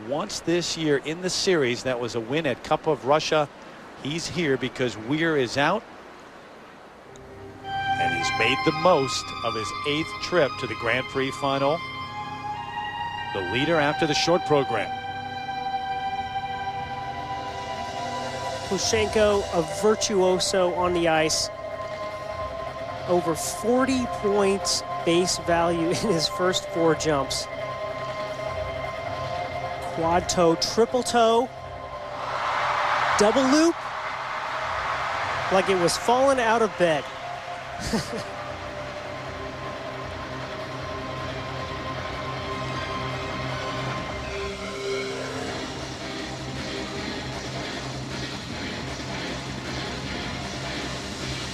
Once this year in the series, that was a win at Cup of Russia. He's here because Weir is out, and he's made the most of his 8th trip to the Grand Prix final. The leader after the short program. Plushenko, a virtuoso on the ice. Over 40 points base value in his first 4 jumps. Quad toe, triple toe, double loop, like it was falling out of bed.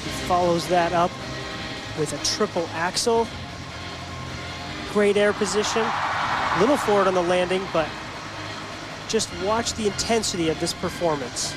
He follows that up with a triple axel. Great air position, little forward on the landing, but just watch the intensity of this performance.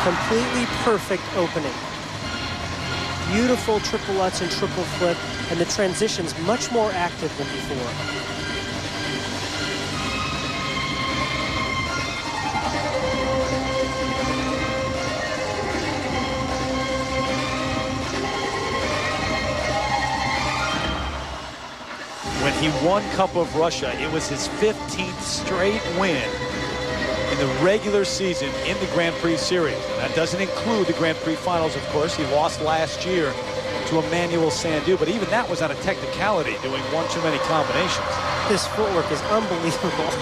Completely perfect opening. Beautiful triple Lutz and triple flip, and the transition's much more active than before. When he won Cup of Russia, it was his 15th straight win in the regular season in the Grand Prix Series. And that doesn't include the Grand Prix Finals, of course. He lost last year to Emmanuel Sandou, but even that was on a technicality, doing one too many combinations. His footwork is unbelievable.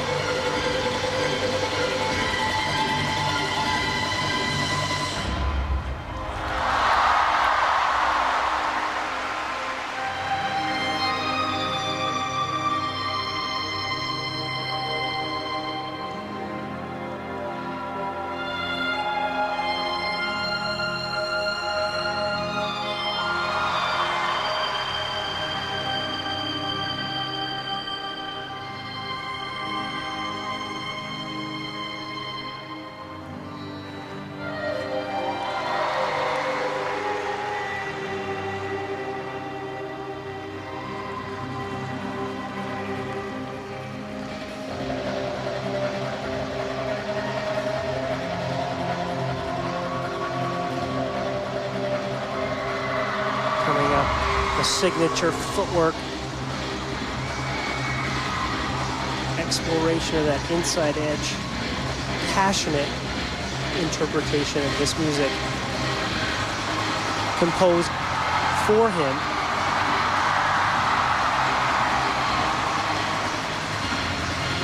Coming up, the signature footwork. Exploration of that inside edge. Passionate interpretation of this music. Composed for him.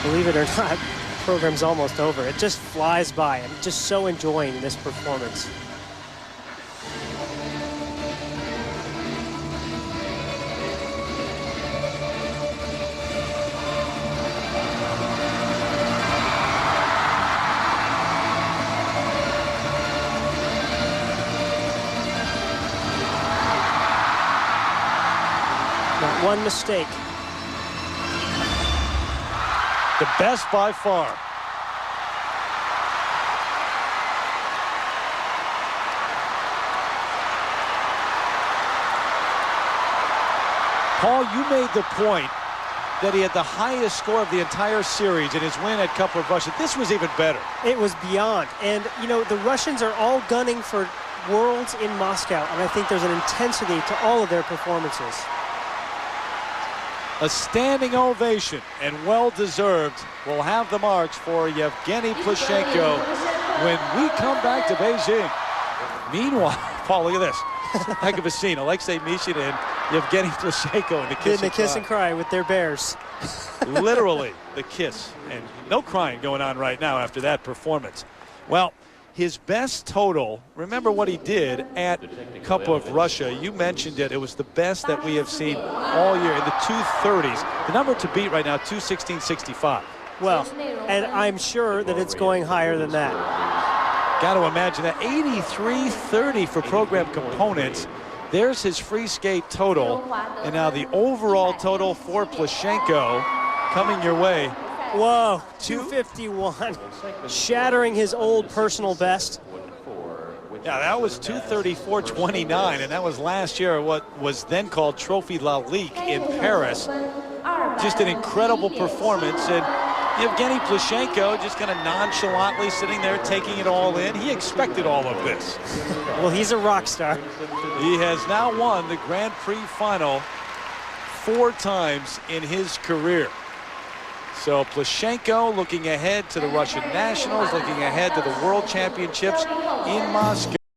Believe it or not, the program's almost over. It just flies by. I'm just so enjoying this performance. Not one mistake. The best by far. Paul, you made the point that he had the highest score of the entire series in his win at Cup of Russia. This was even better. It was beyond. And, you know, the Russians are all gunning for worlds in Moscow, and I think there's an intensity to all of their performances. A standing ovation, and well-deserved, will have the marks for Evgeni Plushenko when we come back to Beijing. Meanwhile, Paul, look at this. Heck of a scene. Alexei Mishin and Evgeni Plushenko in the kiss and cry with their bears. Literally, the kiss. And no crying going on right now after that performance. Well, his best total, remember what he did at Cup of Russia. You mentioned it. It was the best that we have seen all year in the 230s. The number to beat right now, 216.65. Well, and I'm sure that it's going higher than that. Got to imagine that. 83.30 for program components. There's his free skate total. And now the overall total for Plushenko coming your way. Whoa, 251, shattering his old personal best. Yeah, that was 234.29, and that was last year at what was then called Trophy La Ligue in Paris. Just an incredible performance, and Evgeni Plushenko just kind of nonchalantly sitting there taking it all in. He expected all of this. Well, he's a rock star. He has now won the Grand Prix Final 4 times in his career. So Plushenko looking ahead to the Russian Nationals, looking ahead to the World Championships in Moscow.